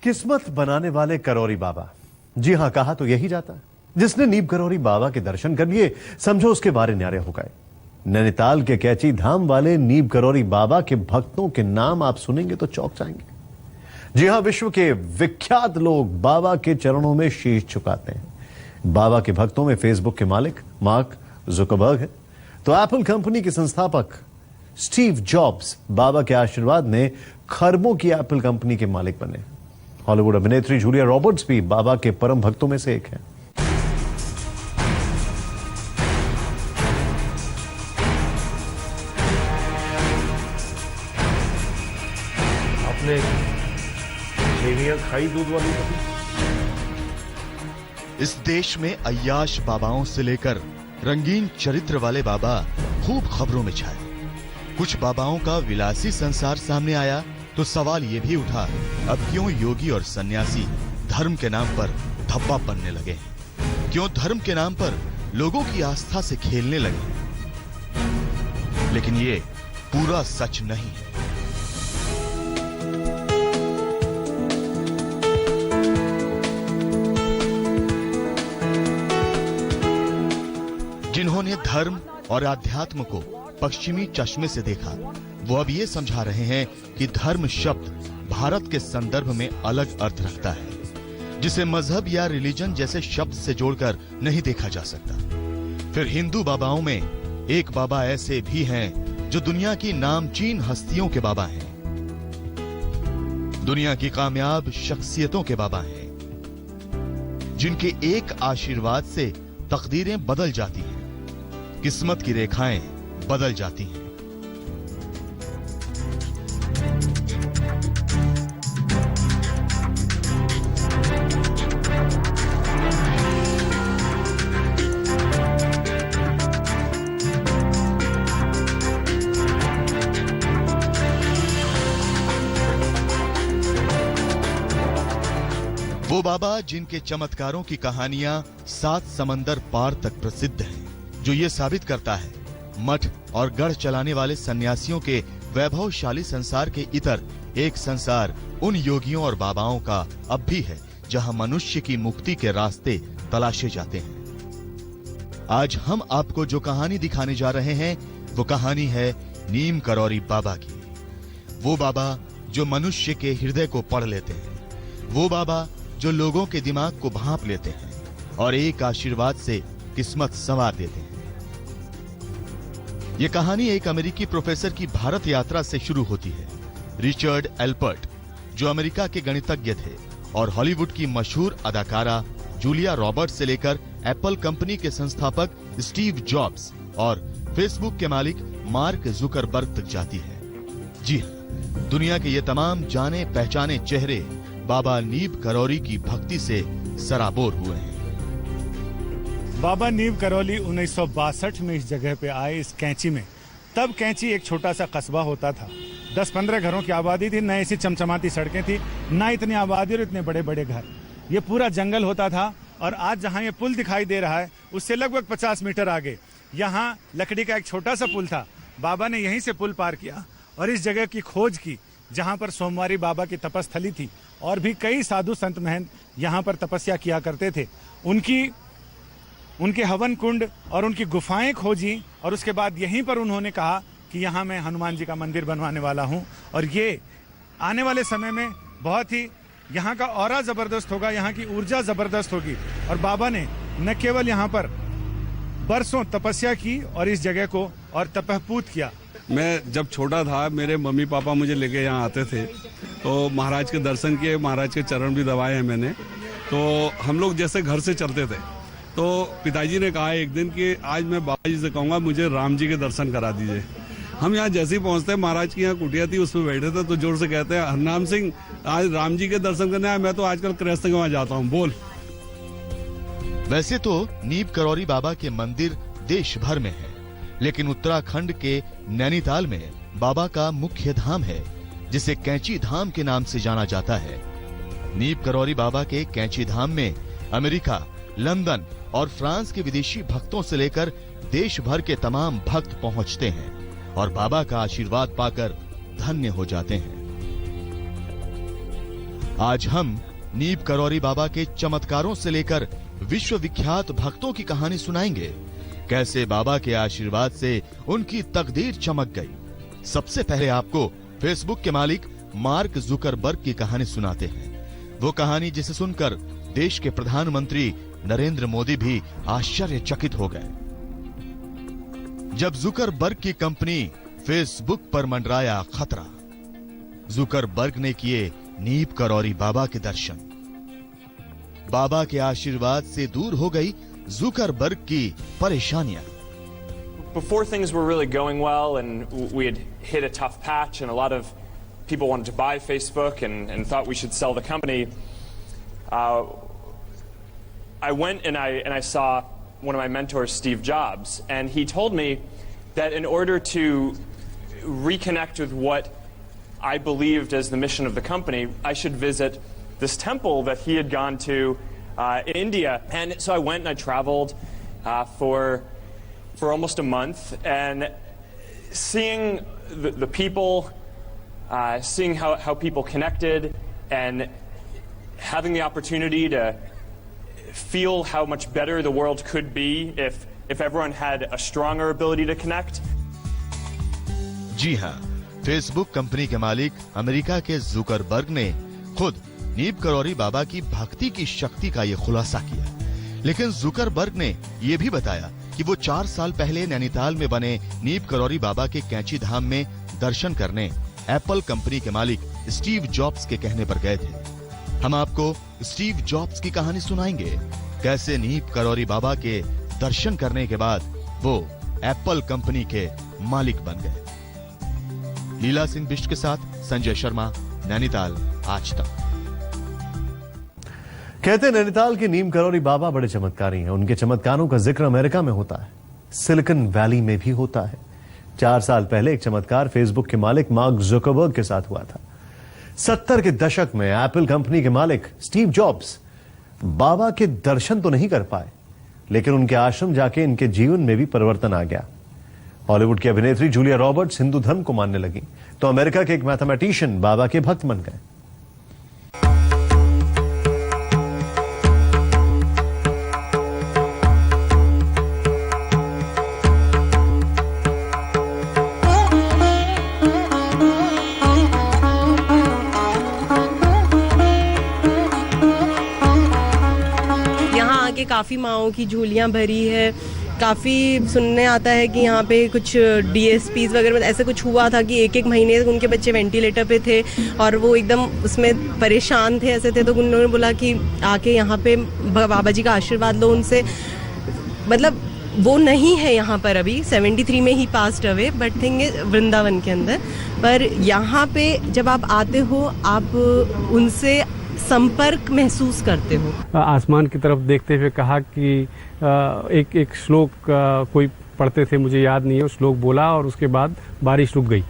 किस्मत बनाने वाले करौरी बाबा। जी हां, कहा तो यही जाता है। जिसने नीम करौरी बाबा के दर्शन कर लिए, समझो उसके बारे न्यारे हो गए। नैनीताल के कैची धाम वाले नीम करौरी बाबा के भक्तों के नाम आप सुनेंगे तो चौंक जाएंगे। जी हां, विश्व के विख्यात लोग बाबा के चरणों में शीश झुकाते हैं। बाबा के भक्तों में फेसबुक के मालिक मार्क जुकरबर्ग है, तो एप्पल कंपनी के संस्थापक स्टीव जॉब्स बाबा के आशीर्वाद में खरबों की एप्पल कंपनी के मालिक बने। हॉलीवुड अभिनेत्री जूलिया रॉबर्ट्स भी बाबा के परम भक्तों में से एक है। आपने सेवियां खाई दूध वाली कभी? इस देश में अय्याश बाबाओं से लेकर रंगीन चरित्र वाले बाबा खूब खबरों में छाए। कुछ बाबाओं का विलासी संसार सामने आया तो सवाल ये भी उठा, अब क्यों योगी और सन्यासी धर्म के नाम पर धब्बा बनने लगे हैं? क्यों धर्म के नाम पर लोगों की आस्था से खेलने लगे? लेकिन ये पूरा सच नहीं है। जिन्होंने धर्म और अध्यात्म को पश्चिमी चश्मे से देखा, वो अब ये समझा रहे हैं कि धर्म शब्द भारत के संदर्भ में अलग अर्थ रखता है, जिसे मजहब या रिलीजन जैसे शब्द से जोड़कर नहीं देखा जा सकता। फिर हिंदू बाबाओं में एक बाबा ऐसे भी हैं जो दुनिया की नामचीन हस्तियों के बाबा हैं, दुनिया की कामयाब शख्सियतों के बाबा हैं, जिनके एक आशीर्वाद से तकदीरें बदल जाती हैं, किस्मत की रेखाएं बदल जाती हैं। वो बाबा जिनके चमत्कारों की कहानियां 7 समंदर पार तक प्रसिद्ध हैं, जो ये साबित करता है मठ और गढ़ चलाने वाले सन्यासियों के वैभवशाली संसार के इतर एक संसार उन योगियों और बाबाओं का अब भी है जहां मनुष्य की मुक्ति के रास्ते तलाशे जाते हैं। आज हम आपको जो कहानी दिखाने जा रहे हैं वो कहानी है नीम करौरी बाबा की। वो बाबा जो मनुष्य के हृदय को पढ़ लेते हैं, वो बाबा जो लोगों के दिमाग को भांप लेते हैं और एक आशीर्वाद से किस्मत संवार देते हैं। ये कहानी एक अमेरिकी प्रोफेसर की भारत यात्रा से शुरू होती है। रिचर्ड एल्पर्ट, जो अमेरिका के गणितज्ञ थे, और हॉलीवुड की मशहूर अदाकारा जूलिया रॉबर्ट्स से लेकर एप्पल कंपनी के संस्थापक स्टीव जॉब्स और फेसबुक के मालिक मार्क जुकरबर्ग तक जाती है। जी हां, दुनिया के ये तमाम जाने पहचाने चेहरे बाबा नीम करौरी की भक्ति से सराबोर हुए हैं। बाबा नीम करौली 1962 में इस जगह पे आए, इस कैंची में। तब कैंची एक छोटा सा कस्बा होता था, 10-15 घरों की आबादी थी, न ऐसी चमचमाती सड़कें थी, ना इतनी आबादी और इतने बड़े बड़े घर। ये पूरा जंगल होता था। और आज जहाँ ये पुल दिखाई दे रहा है उससे लगभग 50 मीटर आगे यहाँ लकड़ी का एक छोटा सा पुल था। बाबा ने यहीं से पुल पार किया और इस जगह की खोज की जहाँ पर सोमवारी बाबा की तपस्थली थी और भी कई साधु संत महंत यहाँ पर तपस्या किया करते थे। उनके हवन कुंड और उनकी गुफाएं खोजी और उसके बाद यहीं पर उन्होंने कहा कि यहाँ मैं हनुमान जी का मंदिर बनवाने वाला हूँ और ये आने वाले समय में बहुत ही यहाँ का ऑरा जबरदस्त होगा, यहाँ की ऊर्जा जबरदस्त होगी। और बाबा ने न केवल यहाँ पर बरसों तपस्या की और इस जगह को और तपहपूत किया। मैं जब छोटा था, मेरे मम्मी पापा मुझे लेके यहाँ आते थे तो महाराज के दर्शन किए, महाराज के चरण भी दबाए हैं मैंने। तो हम लोग जैसे घर से चलते थे तो पिताजी ने कहा एक दिन कि आज मैं बाबा जी से कहूँगा मुझे राम जी के दर्शन करा दीजिए। हम यहाँ जैसे ही पहुँचते, महाराज की यहाँ कुटिया थी, उसमें बैठे थे, तो जोर से कहते हैं, हरनाम सिंह आज राम जी के दर्शन करने आया, मैं तो आजकल कृष्ण के वहाँ जाता हूँ, बोल। वैसे तो नीम करौरी बाबा के मंदिर देश भर में है, लेकिन उत्तराखंड के नैनीताल में बाबा का मुख्य धाम है, जिसे कैंची धाम के नाम से जाना जाता है। नीम करौरी बाबा के कैंची धाम में अमेरिका, लंदन और फ्रांस के विदेशी भक्तों से लेकर देश भर के तमाम भक्त पहुंचते हैं और बाबा का आशीर्वाद पाकर धन्य हो जाते हैं। आज हम नीब करौरी बाबा के चमत्कारों से लेकर विश्वविख्यात भक्तों की कहानी सुनाएंगे। कैसे बाबा के आशीर्वाद से उनकी तकदीर चमक गई। सबसे पहले आपको फेसबुक के मालिक मार्क जुकरबर्ग की कहानी सुनाते हैं। वो कहानी जिसे सुनकर देश के प्रधानमंत्री नरेंद्र मोदी भी आश्चर्यचकित हो गए। जब जुकरबर्ग की कंपनी फेसबुक पर मंडराया खतरा, जुकरबर्ग ने किए नीब करौरी बाबा के दर्शन। बाबा के आशीर्वाद से दूर हो गई जुकरबर्ग की परेशानियां। Before things were really going well and we had hit a tough patch and a lot of people wanted to buy Facebook and thought we should sell the company, I went and I saw one of my mentors, Steve Jobs, and he told me that in order to reconnect with what I believed as the mission of the company, I should visit this temple that he had gone to in India. And so I went and I traveled for almost a month, and seeing the people, seeing how people connected, and having the opportunity to feel how much better the world could be if everyone had a stronger ability to connect. जी हाँ, Facebook company के मालिक America के Zuckerberg ने खुद नीब करौरी बाबा की भक्ति की शक्ति का ये खुलासा किया। लेकिन जुकरबर्ग ने ये भी बताया कि वो 4 साल पहले नैनीताल में बने नीब करौरी बाबा के कैंची धाम में दर्शन करने एप्पल कंपनी के मालिक स्टीव जॉब्स के कहने पर गए थे। हम आपको स्टीव जॉब्स की कहानी सुनाएंगे। कैसे नीब करौरी बाबा के दर्शन करने के बाद वो एप्पल कंपनी के मालिक बन गए। लीला सिंह बिष्ट के साथ संजय शर्मा, नैनीताल आज तक। कहते हैं नैनीताल के नीम करौरी बाबा बड़े चमत्कारी हैं। उनके चमत्कारों का जिक्र अमेरिका में होता है, सिलिकॉन वैली में भी होता है। 4 साल पहले एक चमत्कार फेसबुक के मालिक मार्क जुकरबर्ग के साथ हुआ था। 70 के दशक में एप्पल कंपनी के मालिक स्टीव जॉब्स बाबा के दर्शन तो नहीं कर पाए, लेकिन उनके आश्रम जाके इनके जीवन में भी परिवर्तन आ गया। हॉलीवुड की अभिनेत्री जूलिया रॉबर्ट्स हिंदू धर्म को मानने लगी, तो अमेरिका के एक मैथमेटिशियन बाबा के भक्त बन गए। काफी माओं की झोलियां भरी है। काफी सुनने आता है कि यहाँ पे कुछ DSPs वगैरह ऐसे कुछ हुआ था कि 1-1 महीने तक उनके बच्चे वेंटिलेटर पे थे और वो एकदम उसमें परेशान थे, ऐसे थे। तो उन्होंने बोला कि आके यहाँ पे बाबा जी का आशीर्वाद लो उनसे। मतलब वो नहीं है यहाँ पर अभी, 73 में ही passed away, but thing is Vrindavan के अंदर। पर यहाँ पे जब आप आते हो आप उनसे संपर्क महसूस करते हो। आसमान की तरफ देखते हुए कहा कि एक श्लोक कोई पढ़ते थे, मुझे याद नहीं है, उस श्लोक बोला और उसके बाद बारिश रुक गई।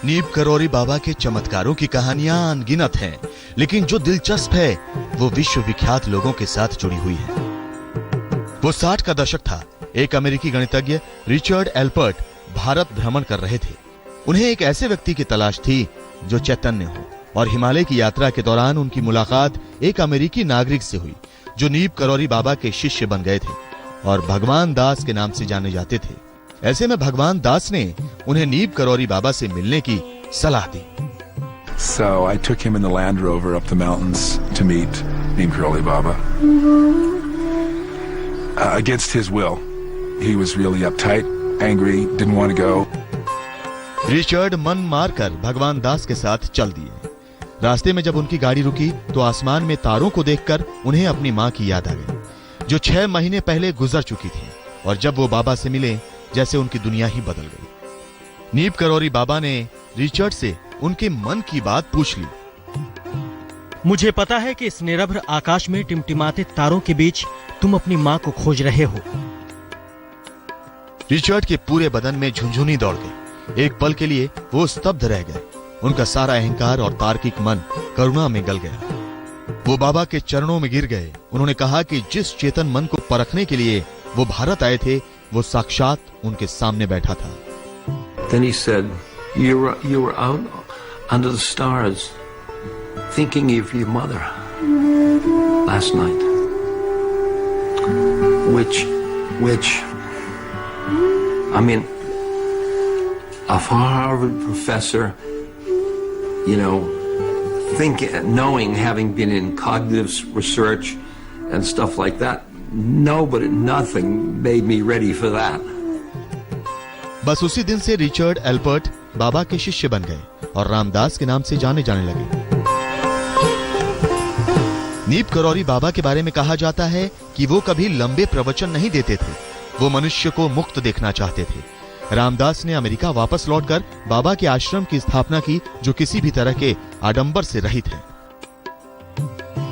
नीब करौरी बाबा के चमत्कारों की कहानियां अनगिनत हैं, लेकिन जो दिलचस्प है वो विश्वविख्यात लोगों के साथ जुड़ी हुई है। वो 60 का दशक था। एक अमेरिकी गणितज्ञ रिचर्ड एल्पर्ट भारत भ्रमण कर रहे थे। उन्हें एक ऐसे व्यक्ति की तलाश थी जो चैतन्य हो, और हिमालय की यात्रा के दौरान उनकी मुलाकात एक अमेरिकी नागरिक से हुई जो नीब करौरी बाबा के शिष्य बन गए थे और भगवान दास के नाम से जाने जाते थे। ऐसे में भगवान दास ने उन्हें नीब करौरी बाबा से मिलने की सलाह दी। So I took him in the Land Rover up the mountains to meet Neem Karoli Baba. Against his will. He was really uptight, angry, didn't want to go. Richard मन मारकर भगवान दास के साथ चल दिए। रास्ते में जब उनकी गाड़ी रुकी तो आसमान में तारों को देखकर उन्हें अपनी मां की याद आ गई, जो 6 महीने पहले गुजर चुकी थी। और जब वो बाबा से मिले, जैसे उनकी दुनिया ही बदल गई। नीब करौरी बाबा ने रिचर्ड से उनके मन की बात पूछ ली। मुझे पता है कि इस निरभ्र आकाश में टिमटिमाते तारों के बीच तुम अपनी मां को खोज रहे हो। रिचर्ड के पूरे बदन में झुंझुनी दौड़ गई। एक पल के लिए वो स्तब्ध रह गए। उनका सारा अहंकार और तार्किक मन करुणा में गल गया। वो बाबा के चरणों में गिर गए। उन्होंने कहा कि जिस चेतन मन को परखने के लिए वो भारत आए थे, वो साक्षात उनके सामने बैठा था। Then he said, you were out under the stars thinking of your mother last night, which, I mean, a Harvard professor, you know, knowing, having been in cognitive research and stuff like that, nothing made me ready for that. बस उसी दिन से Richard Albert बाबा के शिष्य बन गए और रामदास के नाम से जाने जाने लगे। नीप करौरी बाबा के बारे में कहा जाता है कि वो कभी लंबे प्रवचन नहीं देते थे, वो मनुष्य को मुक्त देखना चाहते थे। रामदास ने अमेरिका वापस लौटकर बाबा के आश्रम की स्थापना की, जो किसी भी तरह के आडंबर से रहित है।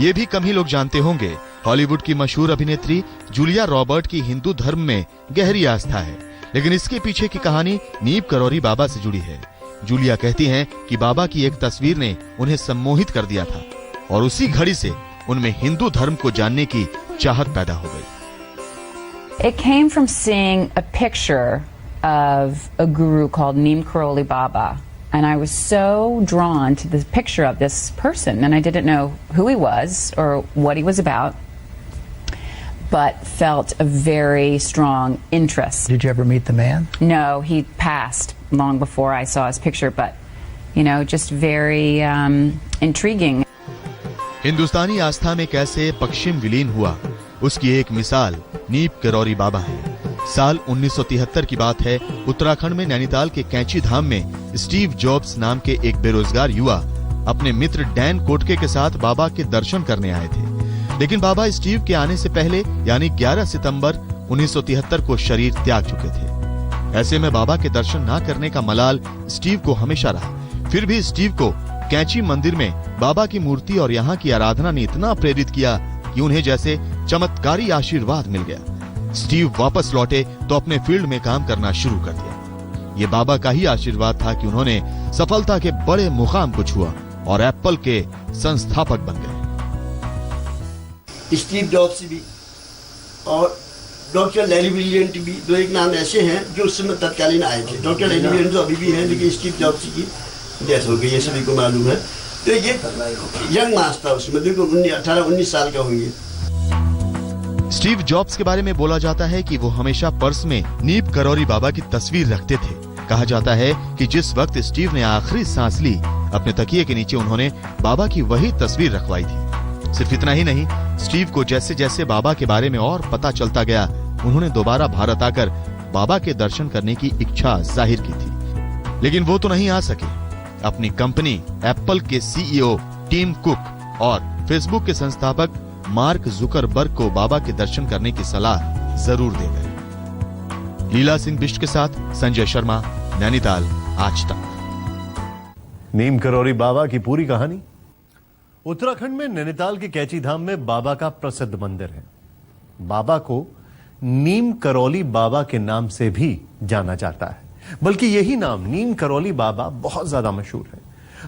ये भी कम ही लोग जानते होंगे, हॉलीवुड की मशहूर अभिनेत्री जूलिया रॉबर्ट की हिंदू धर्म में गहरी आस्था है, लेकिन इसके पीछे की कहानी नीप करौरी बाबा से जुड़ी है। जूलिया कहती हैं कि बाबा की एक तस्वीर ने उन्हें सम्मोहित कर दिया था और उसी घड़ी से उनमें हिंदू धर्म को जानने की चाहत पैदा हो गई। It came from seeing a picture of a guru called Neem Karoli Baba, and I was so drawn to the picture of this person, and I didn't know who he was or what he was about, but felt a very strong interest. Did you ever meet the man? No, he passed long before I saw his picture, but you know, just very intriguing. हिंदुस्तानी आस्था में कैसे पश्चिम विलीन हुआ, उसकी एक मिसाल नीप करौरी बाबा है। साल 1973 की बात है, उत्तराखंड में नैनीताल के कैंची धाम में स्टीव जॉब्स नाम के एक बेरोजगार युवा अपने मित्र डैन कोटके के साथ बाबा के दर्शन करने आए थे। लेकिन बाबा स्टीव के आने से पहले यानी 11 सितंबर 1973 को शरीर त्याग चुके थे। ऐसे में बाबा के दर्शन ना करने का मलाल स्टीव को हमेशा रहा। फिर भी स्टीव को कैंची मंदिर में बाबा की मूर्ति और यहाँ की आराधना ने इतना प्रेरित किया कि उन्हें जैसे चमत्कारी आशीर्वाद मिल गया। स्टीव वापस लौटे तो अपने फील्ड में काम करना शुरू कर दिया। ये बाबा का ही आशीर्वाद था कि उन्होंने सफलता के बड़े मुकाम को छुआ और एप्पल के संस्थापक बन गए। स्टीव जॉब्स भी और डॉक्टर लैरी विलियंट भी, दो एक नाम ऐसे हैं जो उस समय तत्कालीन आए थे। डॉक्टर लैरी विलियंट तो अभी भी हैं, लेकिन स्टीव जॉब्स की डेथ हो गई, ये सभी को मालूम है। तो ये यंग मास था उसमें, देखो 18-19 साल का होंगे। स्टीव जॉब्स के बारे में बोला जाता है कि वो हमेशा पर्स में नीप करौरी बाबा की तस्वीर रखते थे। कहा जाता है कि जिस वक्त स्टीव ने आखिरी सांस ली, अपने तकिए के नीचे उन्होंने बाबा की वही तस्वीर रखवाई थी। सिर्फ इतना ही नहीं, स्टीव को जैसे जैसे बाबा के बारे में और पता चलता गया, उन्होंने दोबारा भारत आकर बाबा के दर्शन करने की इच्छा जाहिर की थी। लेकिन वो तो नहीं आ सके। अपनी कंपनी एप्पल के सीईओ टिम कुक और फेसबुक के संस्थापक मार्क जुकरबर्ग को बाबा के दर्शन करने की सलाह जरूर दे गए। लीला सिंह बिष्ट के साथ संजय शर्मा, नैनीताल, आज तक। नीम करौरी बाबा की पूरी कहानी। उत्तराखंड में नैनीताल के कैची धाम में बाबा का प्रसिद्ध मंदिर है। बाबा को नीम करौली बाबा के नाम से भी जाना जाता है, बल्कि यही नाम नीम करौली बाबा बहुत ज्यादा मशहूर है।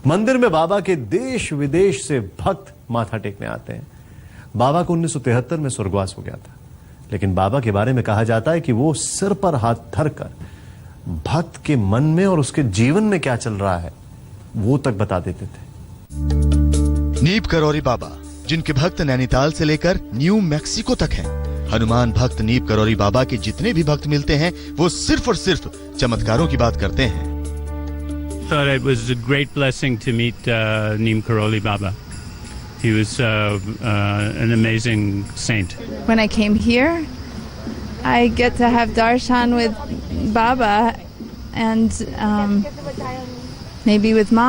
मंदिर में बाबा के देश विदेश से भक्त माथा टेकने आते हैं। बाबा को 1973 में स्वर्गवास हो गया था, लेकिन बाबा के बारे में कहा जाता है कि वो सिर पर हाथ धरकर भक्त के मन में और उसके जीवन में क्या चल रहा है वो तक बता देते थे। नीप करौरी बाबा, जिनके भक्त नैनीताल से लेकर न्यू मैक्सिको तक हैं। हनुमान भक्त नीप करौरी बाबा के जितने भी भक्त मिलते हैं, वो सिर्फ और सिर्फ चमत्कारों की बात करते हैं। Thought it was a great blessing to meet Neem Karoli Baba. He was an amazing saint. When I came here, I get to have darshan with Baba and maybe with Ma,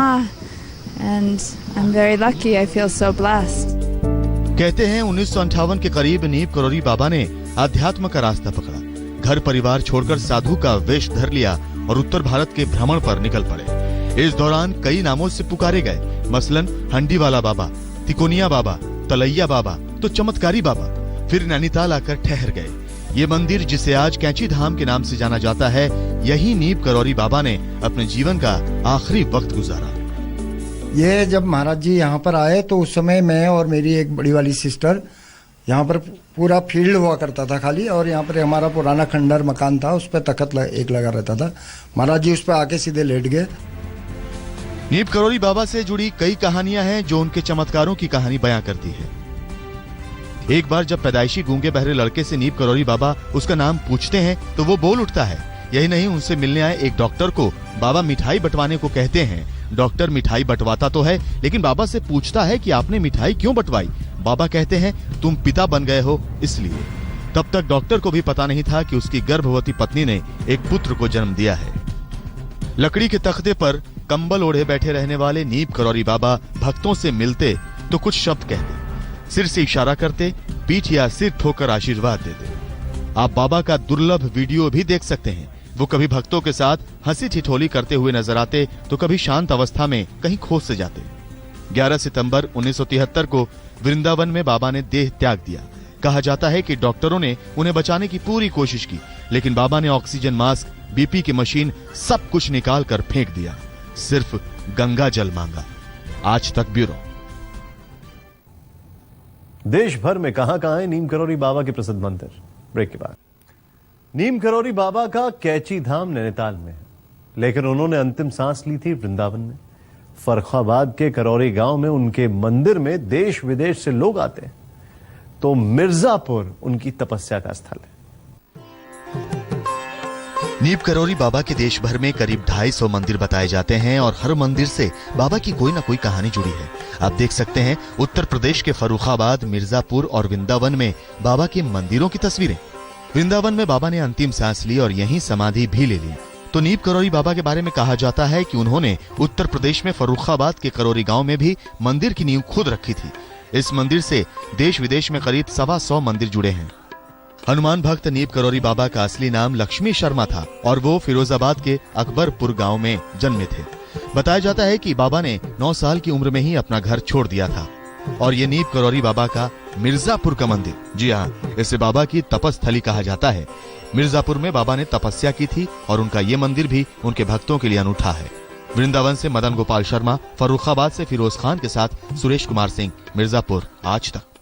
and I'm very lucky. I feel so blessed. कहते हैं 1958 के करीब नीप करौरी बाबा ने आध्यात्म का रास्ता पकड़ा। घर परिवार छोड़कर साधु का वेश धर लिया और उत्तर भारत के भ्रमण पर निकल पड़े। इस दौरान कई नामों से पुकारे गए, मसलन हंडी वाला बाबा, तिकोनिया बाबा, तलैया बाबा, तो चमत्कारी बाबा। फिर नैनीताल आकर ठहर गए। ये मंदिर, जिसे आज कैंची धाम के नाम से जाना जाता है, यही नीप करौरी बाबा ने अपने जीवन का आखिरी वक्त गुजारा। ये जब महाराज जी यहाँ पर आए तो उस समय मैं और मेरी एक बड़ी वाली सिस्टर, यहाँ पर पूरा फील्ड हुआ करता था खाली, और यहाँ पर हमारा पुराना खंडर मकान था, उस पर तख्त एक लगा रहता था। महाराज जी उस पर आके सीधे लेट गए। नीम करोली बाबा से जुड़ी कई कहानियां हैं जो उनके चमत्कारों की कहानी बयां करती है। एक बार जब पैदाइशी गूंगे बहरे लड़के से नीम करोली बाबा उसका नाम पूछते हैं तो वो बोल उठता है। यही नहीं, उनसे मिलने आए एक डॉक्टर को बाबा मिठाई बंटवाने को कहते हैं। डॉक्टर मिठाई बंटवाता तो है, लेकिन बाबा से पूछता है कि आपने मिठाई क्यों बंटवाई। बाबा कहते हैं तुम पिता बन गए हो इसलिए। तब तक डॉक्टर को भी पता नहीं था कि उसकी गर्भवती पत्नी ने एक पुत्र को जन्म दिया है। लकड़ी के तख्ते पर कंबल ओढ़े बैठे रहने वाले नीम करोली बाबा भक्तों से मिलते तो कुछ शब्द कहते, सिर से इशारा करते, पीठ या सिर ठोकर आशीर्वाद देते। आप बाबा का दुर्लभ वीडियो भी देख सकते हैं। वो कभी भक्तों के साथ हंसी ठिठोली करते हुए नजर आते तो कभी शांत अवस्था में कहीं खो से जाते। 11 सितंबर 1973 को वृंदावन में बाबा ने देह त्याग दिया। कहा जाता है कि डॉक्टरों ने उन्हें बचाने की पूरी कोशिश की, लेकिन बाबा ने ऑक्सीजन मास्क, बीपी की मशीन सब कुछ निकाल कर फेंक दिया। सिर्फ गंगा जल मांगा। आज तक ब्यूरो। देश भर में कहां है नीम करोली बाबा के प्रसिद्ध मंदिर। ब्रेक के बाद नीम करोली बाबा का कैची धाम नैनीताल में है, लेकिन उन्होंने अंतिम सांस ली थी वृंदावन में। फर्रुखाबाद के करौरी गांव में उनके मंदिर में देश विदेश से लोग आते हैं, तो मिर्जापुर उनकी तपस्या का स्थल है। नीम करोली बाबा के देश भर में करीब 250 मंदिर बताए जाते हैं और हर मंदिर से बाबा की कोई ना कोई कहानी जुड़ी है। आप देख सकते हैं उत्तर प्रदेश के फर्रुखाबाद, मिर्जापुर और वृंदावन में बाबा के मंदिरों की तस्वीरें। वृंदावन में बाबा ने अंतिम सांस ली और यहीं समाधि भी ले ली। तो नीम करोली बाबा के बारे में कहा जाता है कि उन्होंने उत्तर प्रदेश में फर्रुखाबाद के करौरी गांव में भी मंदिर की नींव खुद रखी थी। इस मंदिर से देश विदेश में करीब 125 मंदिर जुड़े हैं। हनुमान भक्त नीम करोली बाबा का असली नाम लक्ष्मी शर्मा था और वो फिरोजाबाद के अकबरपुर गांव में जन्मे थे। बताया जाता है कि बाबा ने 9 साल की उम्र में ही अपना घर छोड़ दिया था। और ये नीम करोली बाबा का मिर्जापुर का मंदिर, जी हाँ, इसे बाबा की तपस्थली कहा जाता है। मिर्जापुर में बाबा ने तपस्या की थी और उनका ये मंदिर भी उनके भक्तों के लिए अनूठा है। वृंदावन से मदन गोपाल शर्मा, फर्रुखाबाद से फिरोज खान के साथ सुरेश कुमार सिंह, मिर्जापुर, आज तक।